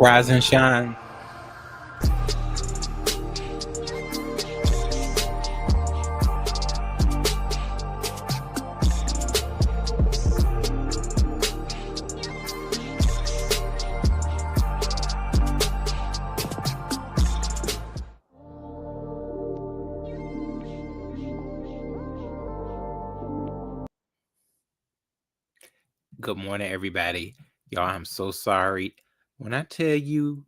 Rise and shine. Good morning, everybody. Y'all, I'm so sorry. When I tell you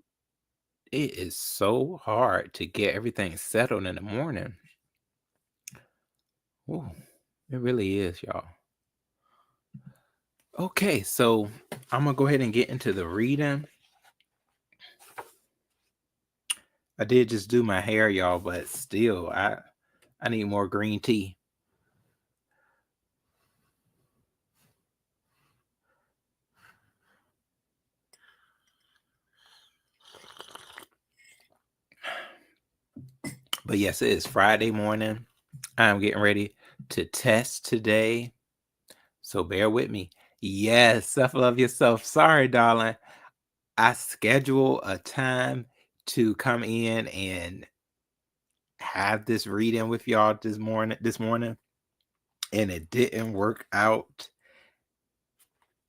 it is so hard to get everything settled in the morning. Ooh, it really is, y'all. Okay, so I'm gonna go ahead and get into the reading. I did just do my hair, y'all, but still, I need more green tea. But yes, it is Friday morning. I'm getting ready to test today, so bear with me. Yes, self-love yourself. Sorry, darling. I schedule a time to come in and have this reading with y'all this morning, and it didn't work out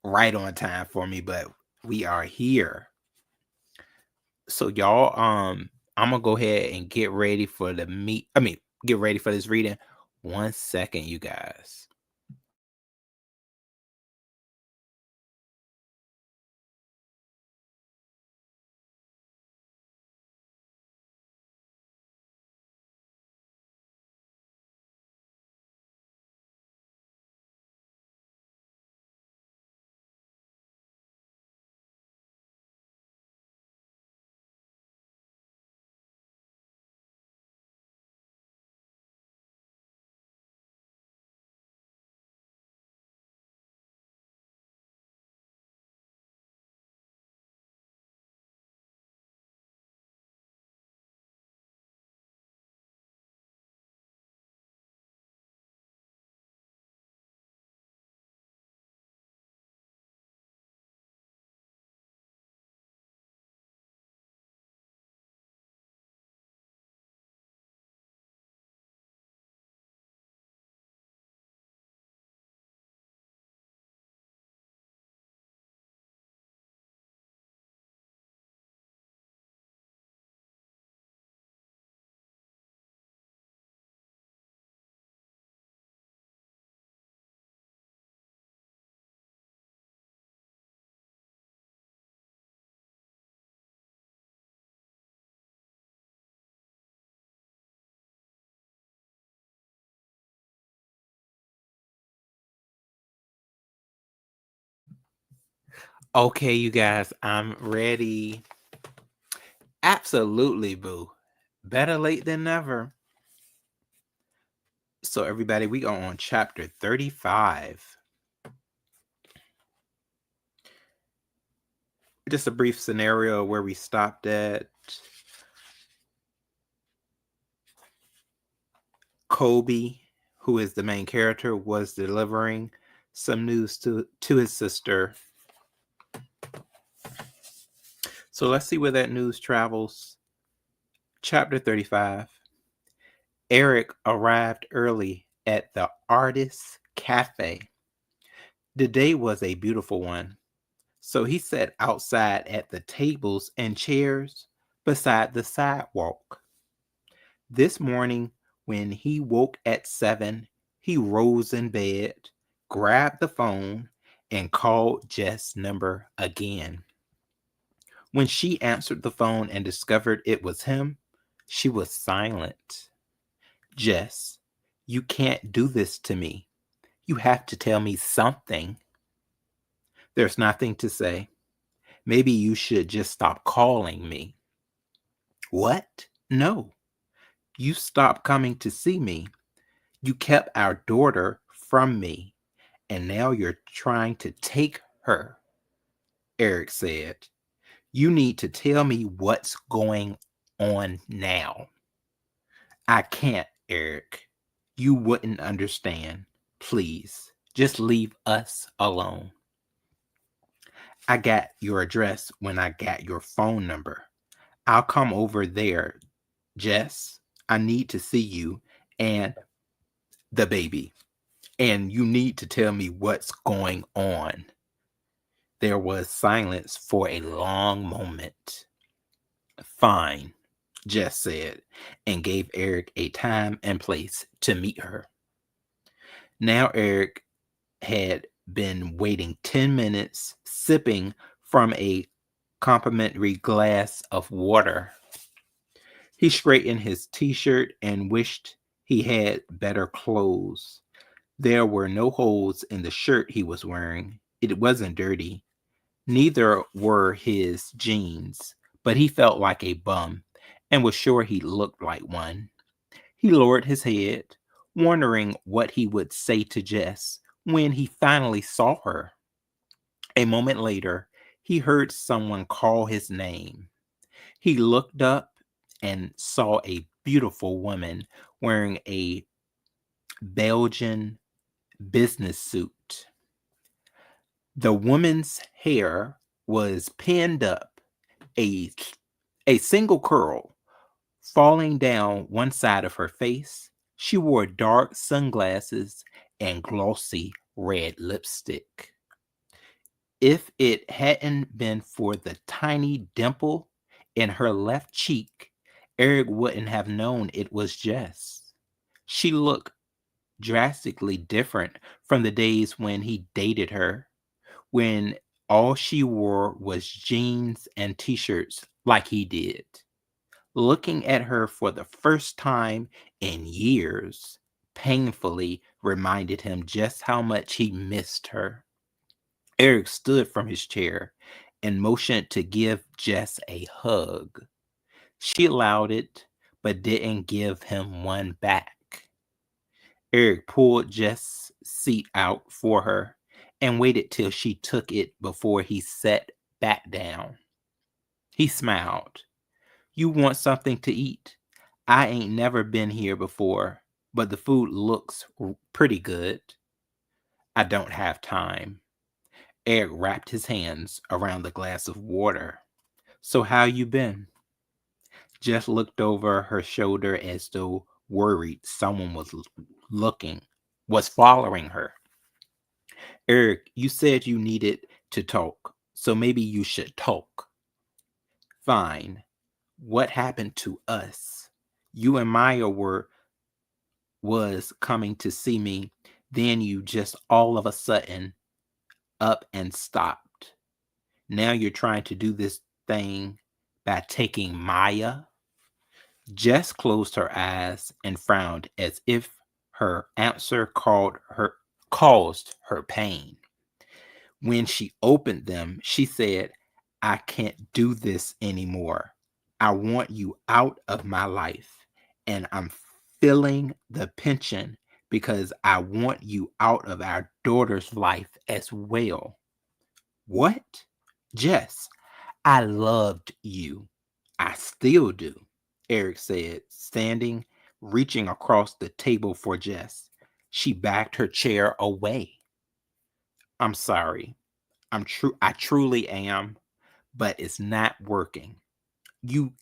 right on time for me, but we are here. So y'all, I'm gonna go ahead and get ready for get ready for this reading. 1 second, you guys. Okay, you guys, I'm ready. Absolutely, boo. Better late than never. So everybody, we are on chapter 35. Just a brief scenario where we stopped at. Kobe, who is the main character, was delivering some news to his sister. So let's see where that news travels. Chapter 35. Eric arrived early at the Artist Cafe. The day was a beautiful one, so he sat outside at the tables and chairs beside the sidewalk. This morning, when he woke at 7, he rose in bed, grabbed the phone, and called Jess' number again. When she answered the phone and discovered it was him, she was silent. Jess, you can't do this to me. You have to tell me something. There's nothing to say. Maybe you should just stop calling me. What? No. You stopped coming to see me. You kept our daughter from me, and now you're trying to take her, Eric said. You need to tell me what's going on now. I can't, Eric. You wouldn't understand. Please, just leave us alone. I got your address when I got your phone number. I'll come over there, Jess. I need to see you and the baby. And you need to tell me what's going on. There was silence for a long moment. Fine, Jess said, and gave Eric a time and place to meet her. Now Eric had been waiting 10 minutes, sipping from a complimentary glass of water. He straightened his t-shirt and wished he had better clothes. There were no holes in the shirt he was wearing. It wasn't dirty. Neither were his jeans, but he felt like a bum and was sure he looked like one. He lowered his head, wondering what he would say to Jess when he finally saw her. A moment later, he heard someone call his name. He looked up and saw a beautiful woman wearing a Belgian business suit. The woman's hair was pinned up, a, a single curl falling down one side of her face. She wore dark sunglasses and glossy red lipstick. If it hadn't been for the tiny dimple in her left cheek, Eric wouldn't have known it was Jess. She looked drastically different from the days when he dated her, when all she wore was jeans and t-shirts like he did. Looking at her for the first time in years painfully reminded him just how much he missed her. Eric stood from his chair and motioned to give Jess a hug. She allowed it, but didn't give him one back. Eric pulled Jess' seat out for her and waited till she took it before he sat back down. He smiled. You want something to eat? I ain't never been here before, but the food looks pretty good. I don't have time. Eric wrapped his hands around the glass of water. So how you been? Jess looked over her shoulder as though worried someone was following her. Eric, you said you needed to talk, so maybe you should talk. Fine. What happened to us? You and Maya was coming to see me, then you just all of a sudden up and stopped. Now you're trying to do this thing by taking Maya. Jess closed her eyes and frowned as if her answer caused her pain. When she opened them, she said, I can't do this anymore. I want you out of my life, and I'm feeling the pension because I want you out of our daughter's life as well. What? Jess, I loved you. I still do, Eric said, standing, reaching across the table for Jess. She backed her chair away. I'm sorry. I truly am, but it's not working. You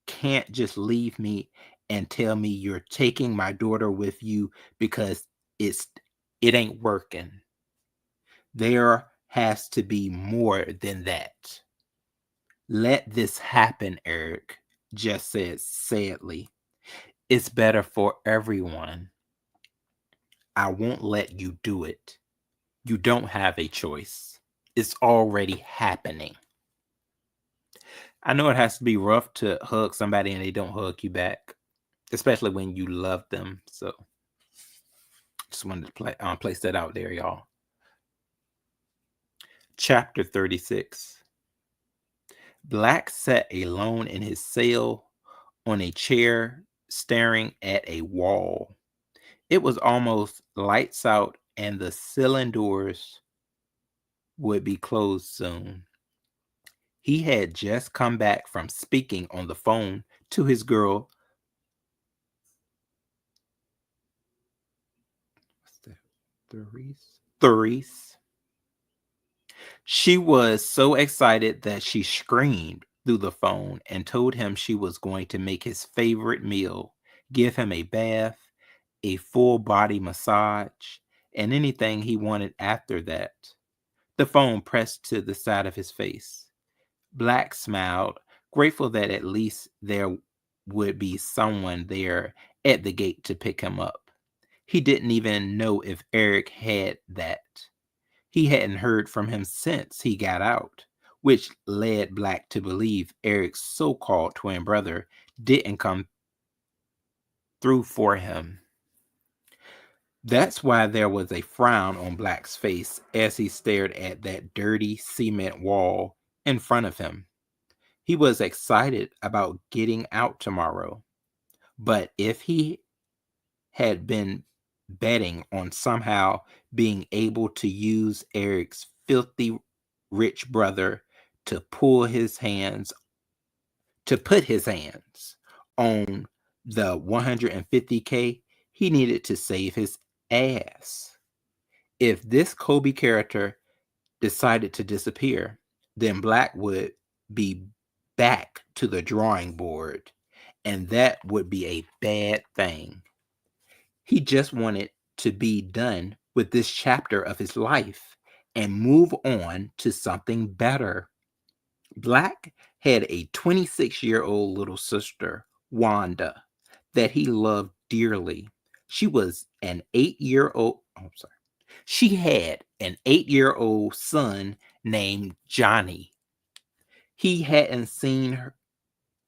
can't just leave me and tell me you're taking my daughter with you because it ain't working. There has to be more than that. Let this happen, Eric, Jess said sadly. It's better for everyone. I won't let you do it. You don't have a choice. It's already happening. I know it has to be rough to hug somebody and they don't hug you back, especially when you love them. So just wanted to place that out there, y'all. Chapter 36. Black sat alone in his cell on a chair, staring at a wall. It was almost lights out and the ceiling doors would be closed soon. He had just come back from speaking on the phone to his girl. What's that? Therese? She was so excited that she screamed through the phone and told him she was going to make his favorite meal, give him a bath, a full body massage, and anything he wanted after that. The phone pressed to the side of his face. Black smiled, grateful that at least there would be someone there at the gate to pick him up. He didn't even know if Eric had that. He hadn't heard from him since he got out, which led Black to believe Eric's so-called twin brother didn't come through for him. That's why there was a frown on Black's face as he stared at that dirty cement wall in front of him. He was excited about getting out tomorrow, but if he had been betting on somehow being able to use Eric's filthy rich brother to put his hands on the 150K, he needed to save his ass. If this Kobe character decided to disappear, then Black would be back to the drawing board, and that would be a bad thing. He just wanted to be done with this chapter of his life and move on to something better. Black had a 26-year-old little sister, Wanda, that he loved dearly. She was an 8-year-old, She had an 8-year-old son named Johnny. He hadn't seen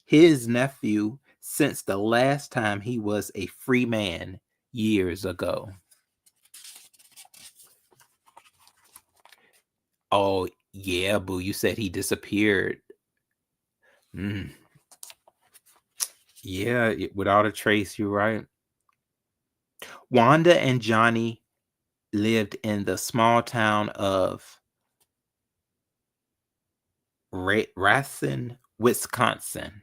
his nephew since the last time he was a free man years ago. Oh, yeah, boo, you said he disappeared. Yeah, without a trace, you're right. Wanda and Johnny lived in the small town of Racine, Wisconsin.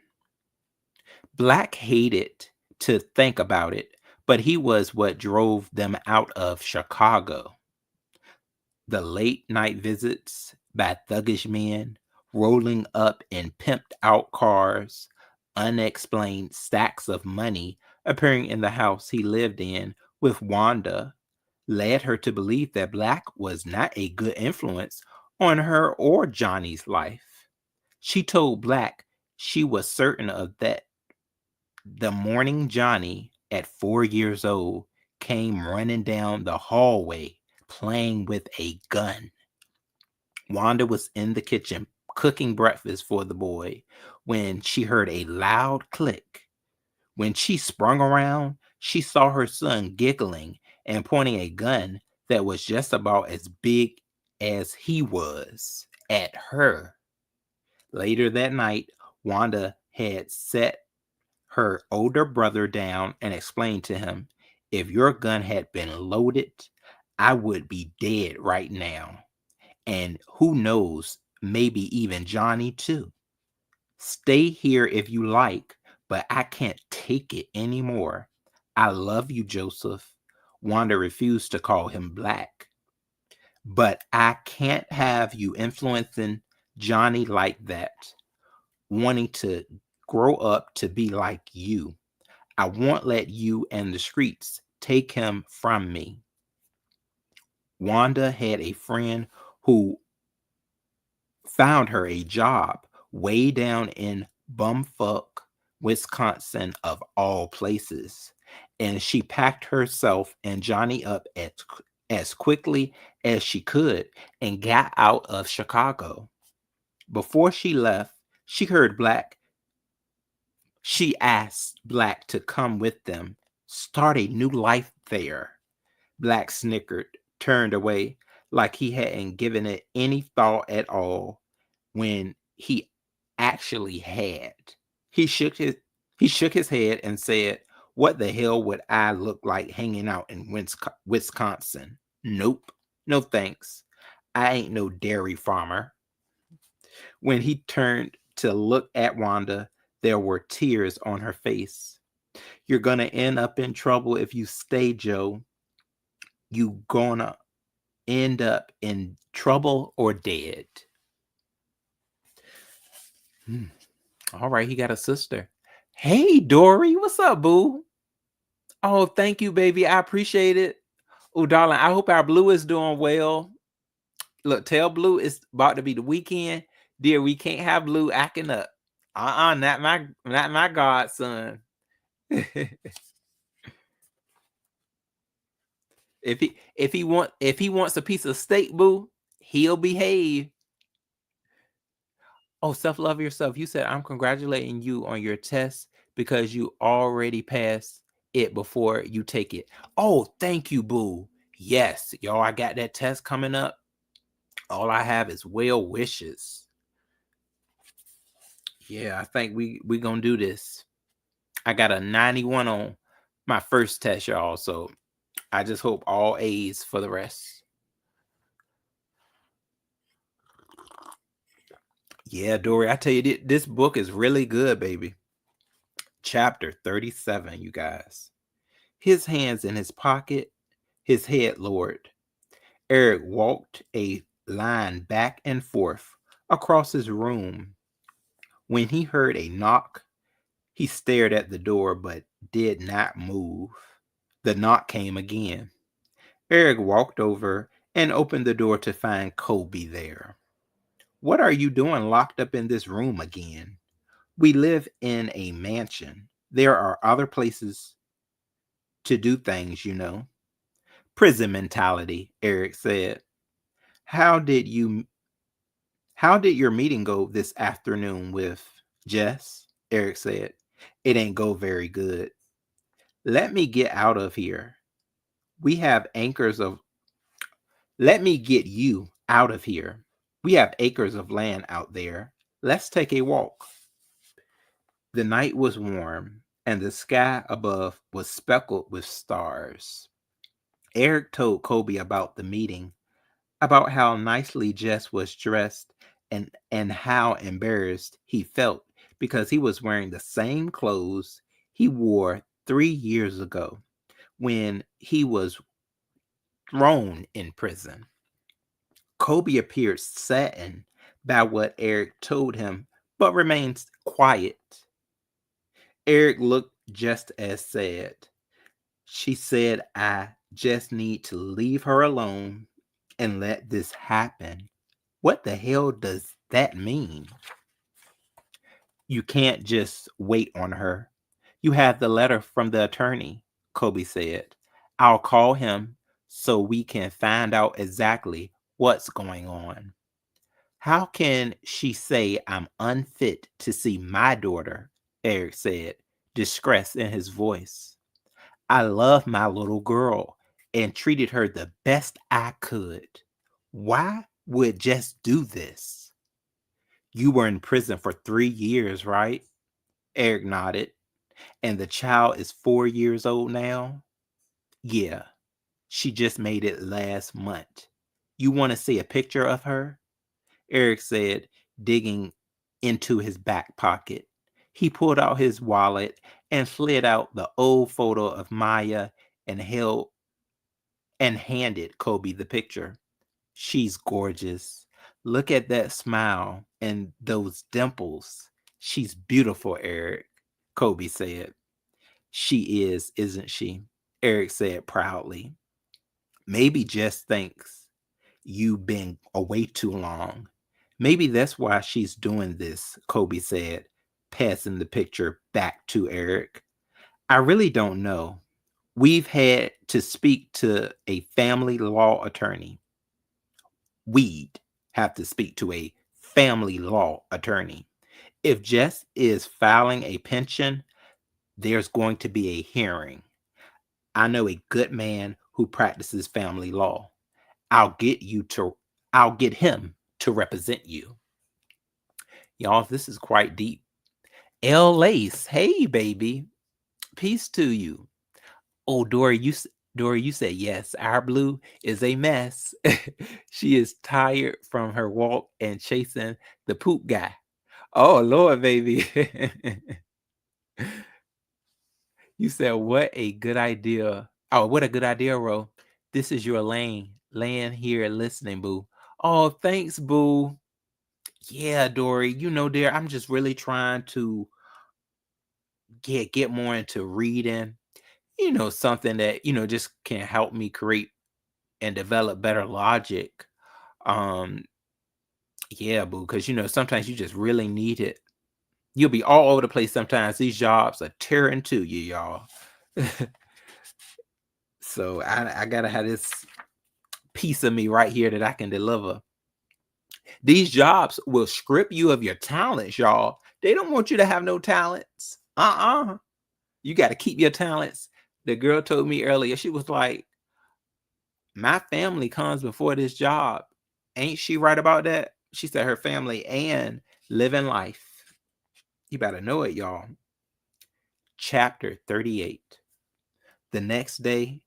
Black hated to think about it, but he was what drove them out of Chicago. The late night visits by thuggish men, rolling up in pimped out cars, unexplained stacks of money appearing in the house he lived in with Wanda, led her to believe that Black was not a good influence on her or Johnny's life. She told Black she was certain of that the morning Johnny, at 4 years old, came running down the hallway playing with a gun. Wanda was in the kitchen cooking breakfast for the boy when she heard a loud click. When she sprung around, she saw her son giggling and pointing a gun that was just about as big as he was at her. Later that night, Wanda had set her older brother down and explained to him, "If your gun had been loaded, I would be dead right now. And who knows, maybe even Johnny too. Stay here if you like, but I can't take it anymore. I love you, Joseph." Wanda refused to call him Black. "But I can't have you influencing Johnny like that, wanting to grow up to be like you. I won't let you and the streets take him from me." Wanda had a friend who found her a job way down in bumfuck Wisconsin, of all places, and she packed herself and Johnny up as quickly as she could and got out of Chicago. Before she left, she asked Black to come with them, start a new life there. Black snickered, turned away, like he hadn't given it any thought at all, when he actually had. He shook his head and said, "What the hell would I look like hanging out in Wisconsin? Nope. No thanks. I ain't no dairy farmer." When he turned to look at Wanda, there were tears on her face. "You're gonna end up in trouble if you stay, Joe. You gonna end up in trouble or dead. All right, he got a sister. Hey, Dory, what's up, boo? Oh, thank you, baby. I appreciate it. Oh, darling, I hope our Blue is doing well. Look, tell Blue it's about to be the weekend. Dear, we can't have Blue acting up. Not my godson. if he wants a piece of steak, boo, he'll behave. Oh, self-love yourself. You said I'm congratulating you on your test because you already passed it before you take it. Oh, thank you, boo. Yes, y'all, I got that test coming up. All I have is well wishes. Yeah, I think we gonna do this. I got a 91 on my first test, y'all. So I just hope all A's for the rest. Yeah, Dory, I tell you, this book is really good, baby. Chapter 37, you guys. His hands in his pocket, his head lowered. Eric walked a line back and forth across his room. When he heard a knock, he stared at the door but did not move. The knock came again. Eric walked over and opened the door to find Kobe there. What are you doing locked up in this room again? We live in a mansion. There are other places to do things, you know. Prison mentality, Eric said. How did you how did your meeting go this afternoon with Jess? Eric said. It ain't go very good. Let me get out of here. We have acres of Let me get you out of here. We have acres of land out there. Let's take a walk. The night was warm, and the sky above was speckled with stars. Eric told Kobe about the meeting, about how nicely Jess was dressed and how embarrassed he felt because he was wearing the same clothes he wore 3 years ago when he was thrown in prison. Kobe appeared saddened by what Eric told him, but remained quiet. Eric looked just as sad. She said, I just need to leave her alone and let this happen. What the hell does that mean? You can't just wait on her. You have the letter from the attorney, Kobe said. I'll call him so we can find out exactly what's going on. How can she say I'm unfit to see my daughter? Eric said, distress in his voice. I love my little girl and treated her the best I could. Why would Jess do this? You were in prison for 3 years, right? Eric nodded. And the child is 4 years old now? Yeah, she just made it last month. You want to see a picture of her? Eric said, digging into his back pocket. He pulled out his wallet and slid out the old photo of Maya and handed Kobe the picture. She's gorgeous. Look at that smile and those dimples. She's beautiful, Eric, Kobe said. She is, isn't she? Eric said proudly. Maybe Jess thinks you've been away too long. Maybe that's why she's doing this, Kobe said, passing the picture back to Eric. I really don't know. We've had to speak to a family law attorney. We'd have to speak to a family law attorney. If Jess is filing a pension, there's going to be a hearing. I know a good man who practices family law. I'll get you to I'll get him to represent you. Y'all, this is quite deep. L Lace, hey baby. Peace to you. Oh, Dory, you said yes. Our Blue is a mess. She is tired from her walk and chasing the poop guy. Oh Lord, baby. You said what a good idea. Oh, what a good idea, Ro. This is your lane. laying here listening, boo. Oh, thanks, boo. Yeah, Dory, dear, I'm just really trying to get more into reading. Something that, just can help me create and develop better logic. Um, yeah, boo, because sometimes you just really need it. You'll be all over the place sometimes. These jobs are tearing to you, y'all. So I gotta have this piece of me right here that I can deliver. These jobs will strip you of your talents, y'all. They don't want you to have no talents. You got to keep your talents. The girl told me earlier, she was like, my family comes before this job. Ain't she right about that? She said her family and living life. You better know it, y'all. Chapter 38. The next day,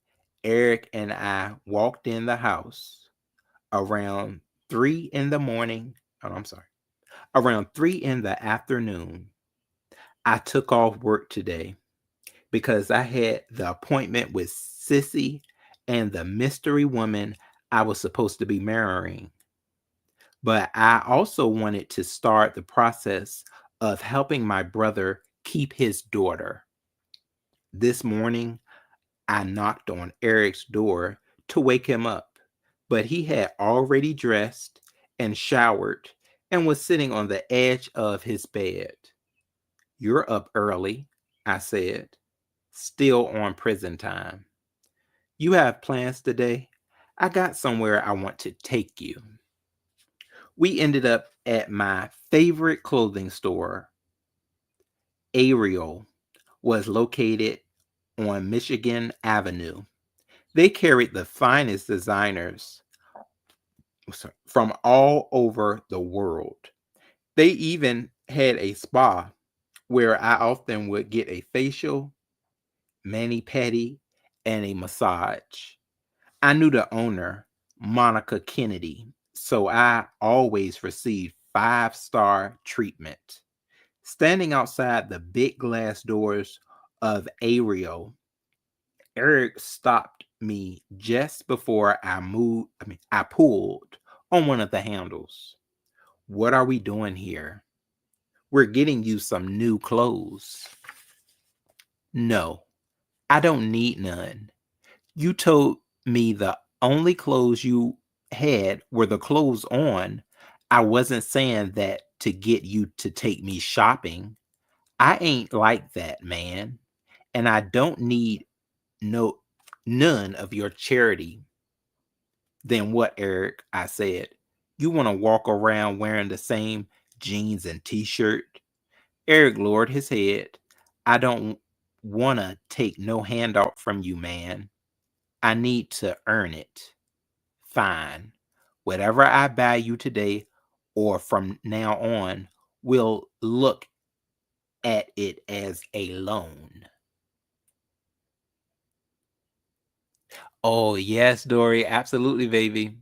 Eric and I walked in the house around 3 in the morning. Oh, I'm sorry. Around 3 in the afternoon. I took off work today because I had the appointment with Sissy and the mystery woman I was supposed to be marrying. But I also wanted to start the process of helping my brother keep his daughter. This morning, I knocked on Eric's door to wake him up, but he had already dressed and showered and was sitting on the edge of his bed. You're up early, I said, still on prison time. You have plans today? I got somewhere I want to take you. We ended up at my favorite clothing store. Ariel was located on Michigan Avenue. They carried the finest designers from all over the world. They even had a spa where I often would get a facial, mani-pedi, and a massage. I knew the owner, Monica Kennedy, so I always received 5-star treatment. Standing outside the big glass doors of Ariel, Eric stopped me just before I pulled on one of the handles. What are we doing here? We're getting you some new clothes. No, I don't need none. You told me the only clothes you had were the clothes on. I wasn't saying that to get you to take me shopping. I ain't like that, man. And I don't need none of your charity. Then what, Eric? I said. You want to walk around wearing the same jeans and t-shirt? Eric lowered his head. I don't want to take no handout from you, man. I need to earn it. Fine. Whatever I buy you today or from now on, we'll look at it as a loan. Oh, yes, Dory. Absolutely, baby.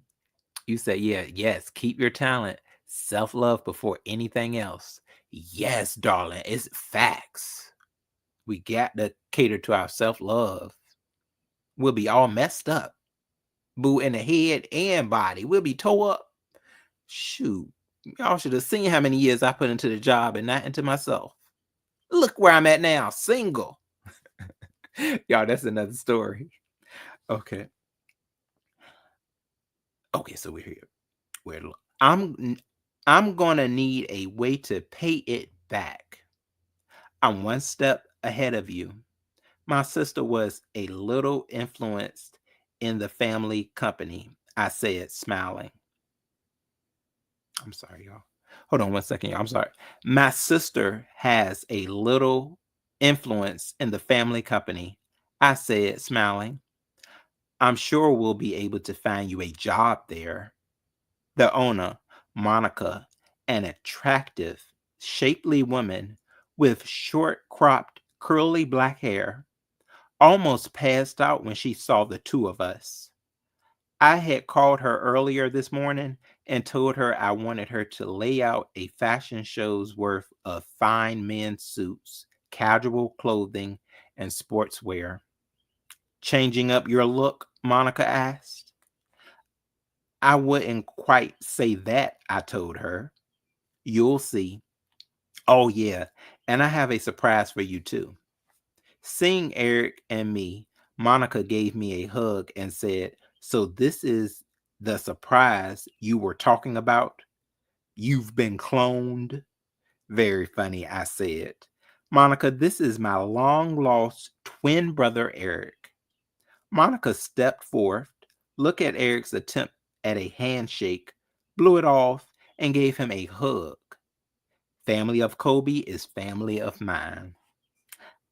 You said, yeah, yes, keep your talent. Self-love before anything else. Yes, darling, it's facts. We got to cater to our self-love. We'll be all messed up. Boo, in the head and body. We'll be tore up. Shoot. Y'all should have seen how many years I put into the job and not into myself. Look where I'm at now, single. Y'all, that's another story. Okay. Okay, so we're here. I'm gonna need a way to pay it back. I'm one step ahead of you. My sister was a little influenced in the family company, I said, smiling. I'm sorry, y'all. Hold on one second, y'all. I'm sorry. My sister has a little influence in the family company, I said, smiling. I'm sure we'll be able to find you a job there. The owner, Monica, an attractive, shapely woman with short cropped, curly black hair, almost passed out when she saw the two of us. I had called her earlier this morning and told her I wanted her to lay out a fashion show's worth of fine men's suits, casual clothing, and sportswear. Changing up your look? Monica asked. I wouldn't quite say that, I told her. You'll see. Oh, yeah, and I have a surprise for you, too. Seeing Eric and me, Monica gave me a hug and said, "So this is the surprise you were talking about? You've been cloned?" "Very funny," I said. "Monica, this is my long-lost twin brother, Eric." Monica stepped forth, looked at Eric's attempt at a handshake, blew it off, and gave him a hug. Family of Kobe is family of mine.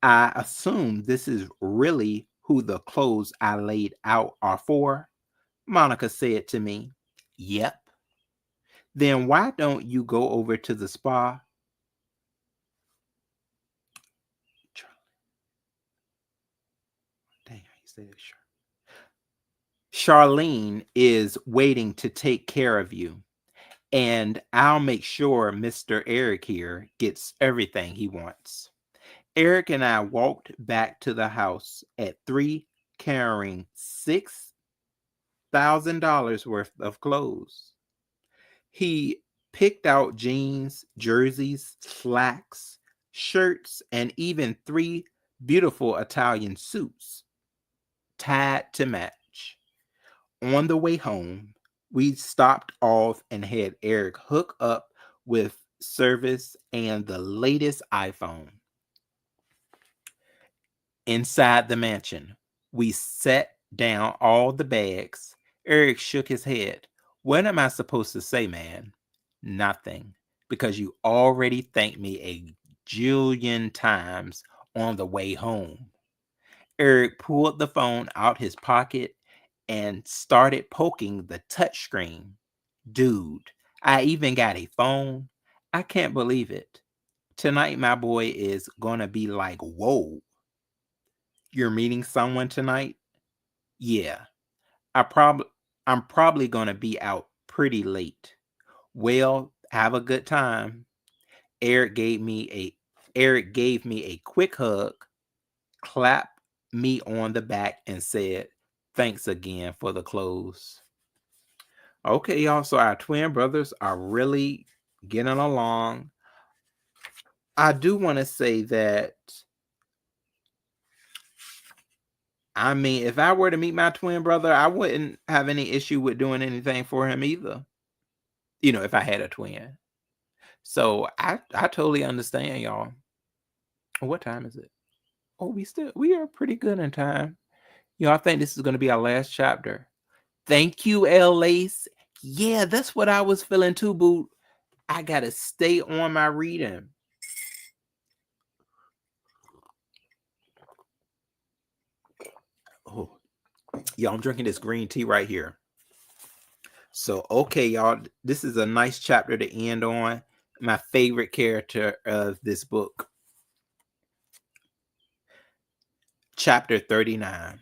I assume this is really who the clothes I laid out are for, Monica said to me. Yep. Then why don't you go over to the spa? Dang, how you say that? Charlene is waiting to take care of you, and I'll make sure Mr. Eric here gets everything he wants. Eric and I walked back to the house at 3, carrying $6,000 worth of clothes. He picked out jeans, jerseys, slacks, shirts, and even 3 beautiful Italian suits tied to match. On the way home, we stopped off and had Eric hook up with service and the latest iPhone. Inside the mansion, we set down all the bags. Eric shook his head. What am I supposed to say, man? Nothing, because you already thanked me a jillion times on the way home. Eric pulled the phone out his pocket and started poking the touchscreen. Dude, I even got a phone. I can't believe it. Tonight, my boy is gonna be like, whoa. You're meeting someone tonight? Yeah. I prob I'm probably gonna be out pretty late. Well, have a good time. Eric gave me a Eric gave me a quick hug, clapped me on the back, and said, "Thanks again for the clothes." Okay, y'all. So our twin brothers are really getting along. I do want to say that, I mean, if I were to meet my twin brother, I wouldn't have any issue with doing anything for him either. If I had a twin. So I totally understand, y'all. What time is it? Oh, we are pretty good in time. I think this is gonna be our last chapter. Thank you, L Lace. Yeah, that's what I was feeling too, boo. I gotta stay on my reading. Oh, y'all, I'm drinking this green tea right here. So, okay, y'all, this is a nice chapter to end on. My favorite character of this book. Chapter 39.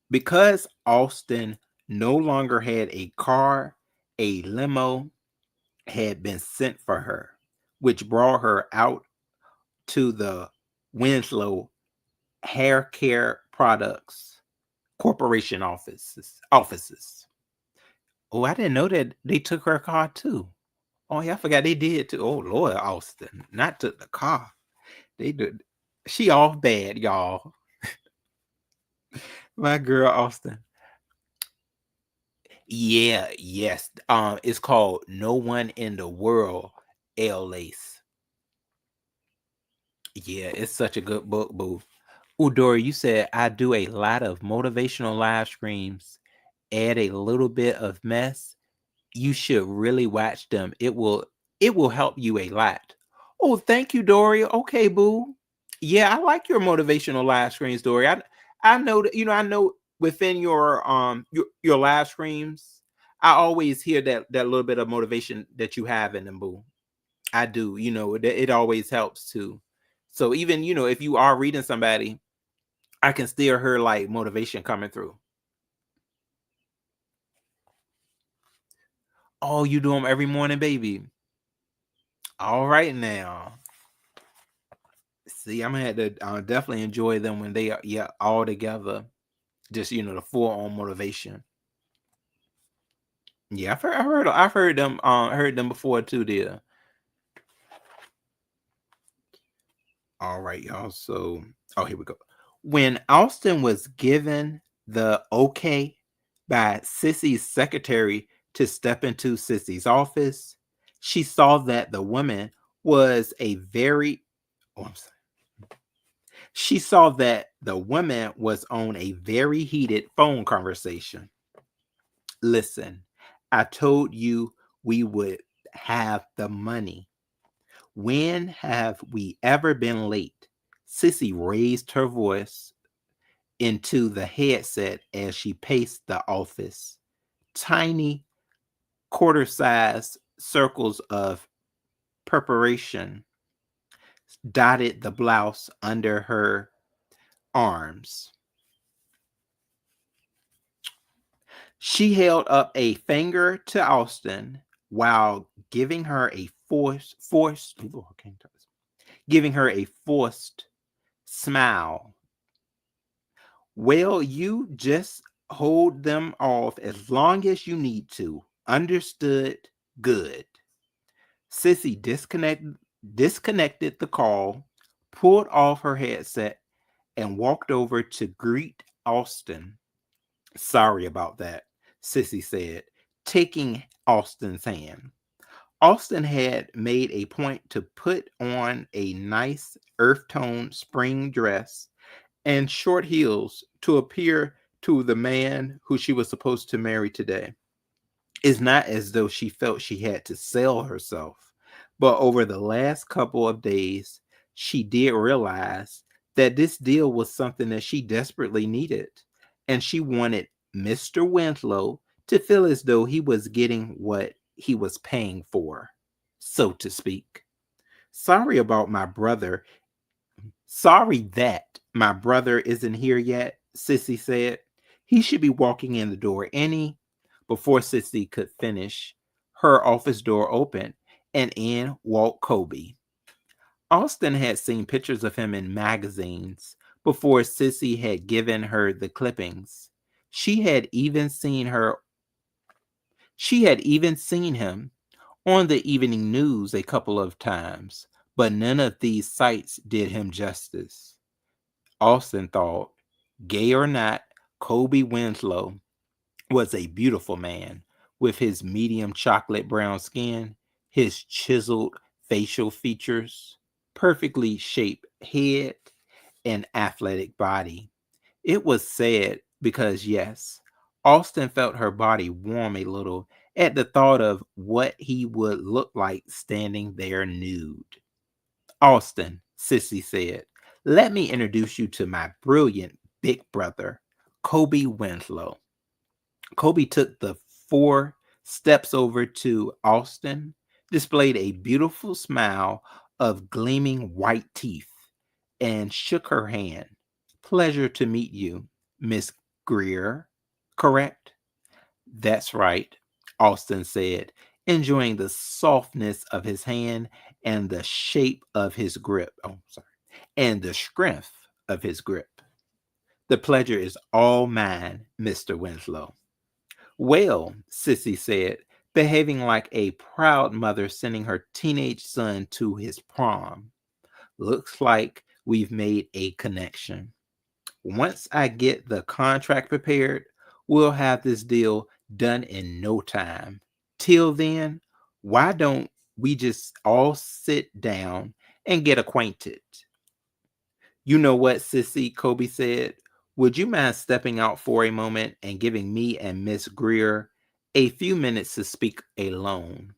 Because Austin no longer had a car, a limo had been sent for her, which brought her out to the Winslow Hair Care Products Corporation offices. Oh, I didn't know that they took her car too. Oh, yeah, I forgot they did too. Oh, Lord, Austin, not took the car. They did. She off bad, y'all. My girl, Austin. Yeah, yes. It's called No One in the World, L Lace. Yeah, it's such a good book, boo. Oh, Dory, you said I do a lot of motivational live streams, add a little bit of mess. You should really watch them. It will help you a lot. Oh, thank you, Dory. Okay, boo. Yeah, I like your motivational live streams, Dory. I know that I know within your live streams, I always hear that little bit of motivation that you have in them, boo. I do. It always helps too. So even if you are reading somebody, I can still hear like motivation coming through. Oh, you do them every morning, baby. All right now. See, I'm gonna have to definitely enjoy them when they are all together. Just the full on motivation. Yeah, I've heard them. Heard them before too. There. All right, y'all. So, oh, here we go. When Austin was given the okay by Sissy's secretary to step into Sissy's office, she saw that the woman was a very. Oh, I'm sorry. She saw that the woman was on a very heated phone conversation. Listen, I told you we would have the money. When have we ever been late? Sissy raised her voice into the headset as she paced the office. Tiny, quarter-sized circles of perspiration dotted the blouse under her arms. She held up a finger to Austin while giving her a forced smile. Well, you just hold them off as long as you need to. Understood? Good. Sissy disconnected the call, pulled off her headset, and walked over to greet Austin. Sorry about that, Sissy said, taking Austin's hand. Austin had made a point to put on a nice earth tone spring dress and short heels to appear to the man who she was supposed to marry today. It's not as though she felt she had to sell herself, but over the last couple of days, she did realize that this deal was something that she desperately needed, and she wanted Mr. Winslow to feel as though he was getting what he was paying for, so to speak. Sorry about my brother. Sorry that my brother isn't here yet, Sissy said. He should be walking in the door any. Before Sissy could finish, her office door opened and in walked Kobe. Austin had seen pictures of him in magazines before Sissy had given her the clippings. She had even seen her she had even seen him on the evening news a couple of times, but none of these sights did him justice. Austin thought, gay or not, Kobe Winslow was a beautiful man with his medium chocolate brown skin, his chiseled facial features, perfectly shaped head, and athletic body. It was sad because, yes, Austin felt her body warm a little at the thought of what he would look like standing there nude. Austin, Sissy said, let me introduce you to my brilliant big brother, Kobe Winslow. Kobe took the 4 steps over to Austin, displayed a beautiful smile of gleaming white teeth, and shook her hand. Pleasure to meet you, Miss Greer. Correct? That's right, Austin said, enjoying the softness of his hand and the shape of his grip. Oh, sorry. And the strength of his grip. The pleasure is all mine, Mr. Winslow. Well, Sissy said, behaving like a proud mother sending her teenage son to his prom. Looks like we've made a connection. Once I get the contract prepared, we'll have this deal done in no time. Till then, why don't we just all sit down and get acquainted? You know what, Sissy, Kobe said. Would you mind stepping out for a moment and giving me and Miss Greer a few minutes to speak alone?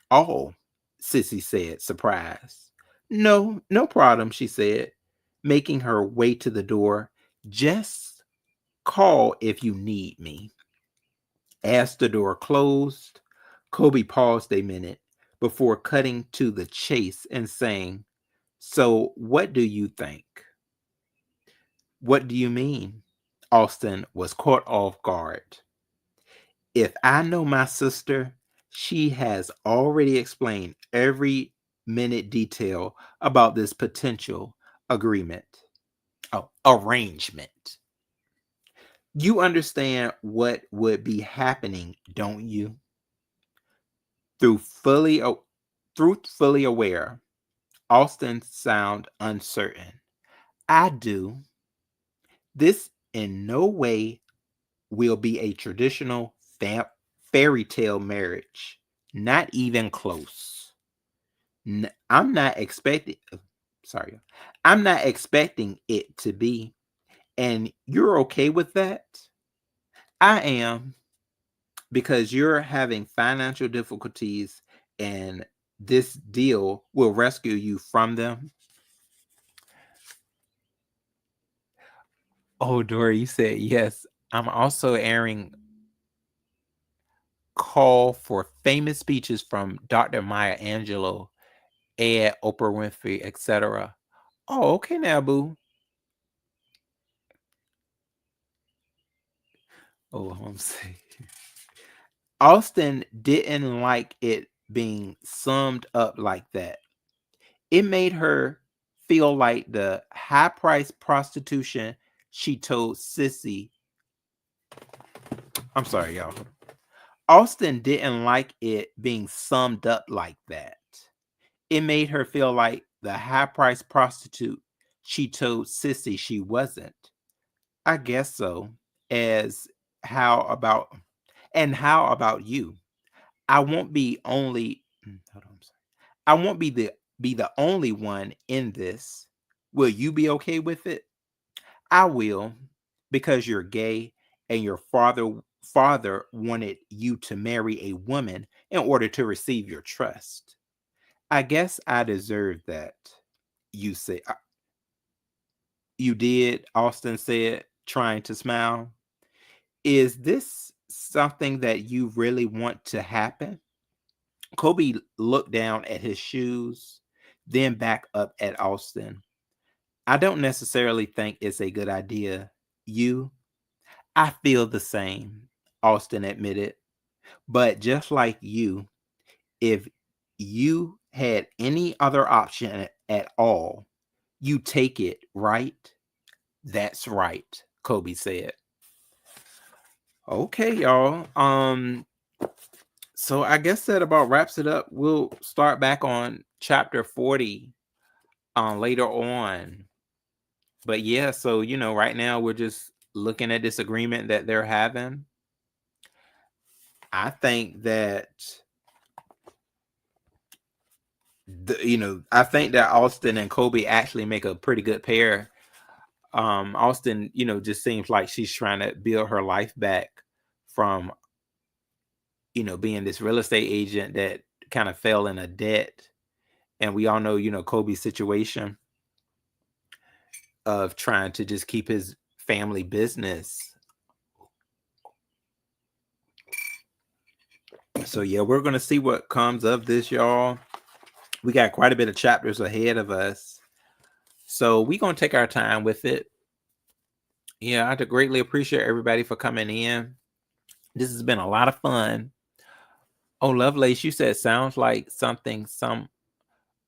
Oh, Sissy said, surprised. No, no problem, she said, making her way to the door. Just call if you need me. As the door closed, Kobe paused a minute before cutting to the chase and saying, so what do you think? What do you mean? Austin was caught off guard. If I know my sister, she has already explained every minute detail about this potential agreement. Oh, arrangement. You understand what would be happening, don't you? Through fully truthfully aware, Austin sound uncertain. I do. This in no way will be a traditional fairy tale marriage. Not even close. I'm not expecting sorry. I'm not expecting it to be. And you're okay with that? I am, because you're having financial difficulties and this deal will rescue you from them. Oh, Dory, you said yes. I'm also airing call for famous speeches from Dr. Maya Angelou, Ed, Oprah Winfrey, etc. Oh, okay now, boo. Oh, I'm saying. Austin didn't like it being summed up like that. It made her feel like the high price prostitution she told Sissy. I'm sorry, y'all. Austin didn't like it being summed up like that. It made her feel like the high price prostitute she told Sissy she wasn't. I guess so. As how about how about you? I won't be only hold on, I'm sorry. I won't be the only one in this. Will you be okay with it? I will, because you're gay and your father wanted you to marry a woman in order to receive your trust. I guess I deserve that. You say you did, Austin said, trying to smile. Is this something that you really want to happen? Kobe looked down at his shoes, then back up at Austin. I don't necessarily think it's a good idea. You, I feel the same, Austin admitted. But just like you, if you had any other option at all, you take it, right? That's right, Kobe said. Okay, y'all. So I guess that about wraps it up. We'll start back on chapter 40 later on. But yeah, so right now we're just looking at this agreement that they're having. I think that I think that Austin and Kobe actually make a pretty good pair. Austin, just seems like she's trying to build her life back from being this real estate agent that kind of fell in a debt. And we all know, Kobe's situation of trying to just keep his family business. So yeah, we're gonna see what comes of this, y'all. We got quite a bit of chapters ahead of us, so we're gonna take our time with it. Yeah, I greatly appreciate everybody for coming in. This has been a lot of fun. Oh, Lovelace, you said sounds like something some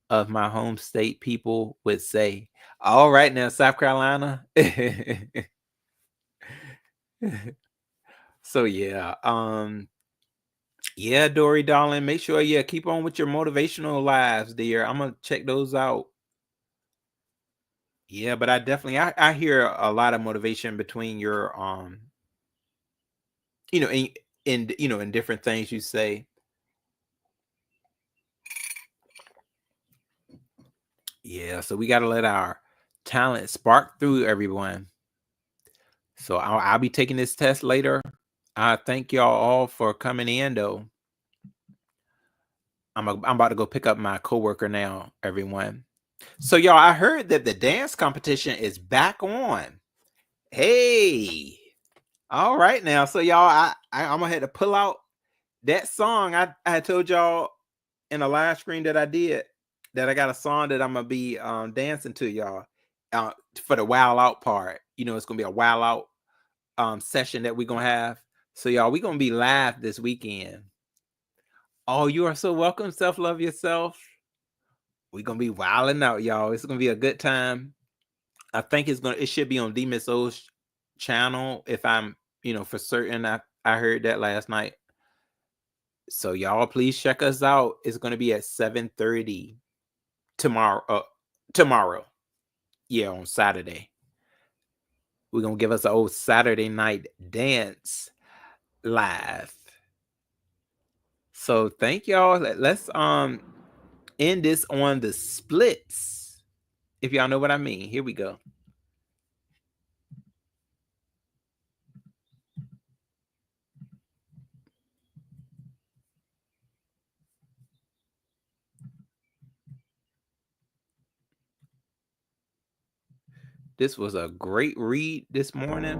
of my home state people would say. All right now, South Carolina. So yeah, yeah, Dory darling, make sure keep on with your motivational lives, dear. I'm gonna check those out. Yeah, but I definitely I hear a lot of motivation between your in different things you say. Yeah, so we got to let our talent spark through, everyone. So I'll be taking this test later. I thank y'all all for coming in, though. I'm about to go pick up my coworker now, everyone. So y'all, I heard that the dance competition is back on. Hey, all right now. So y'all, I'm gonna have to pull out that song I told y'all in the live screen that I did, that I got a song that I'm gonna be dancing to y'all for the Wow Out part. It's gonna be a Wow Out session that we're gonna have. So y'all, we're gonna be live this weekend. Oh, you are so welcome. Self-love yourself. We're gonna be wilding out, y'all. It's gonna be a good time. I think it should be on D Miss O's channel, if I'm for certain. I heard that last night. So y'all please check us out. It's gonna be at 7:30 tomorrow. Tomorrow. Yeah, on Saturday. We're gonna give us an old Saturday night dance live. So thank y'all. Let's end this on the splits. If y'all know what I mean. Here we go. This was a great read this morning.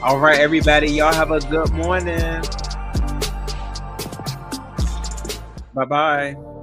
All right, everybody. Y'all have a good morning. Bye-bye.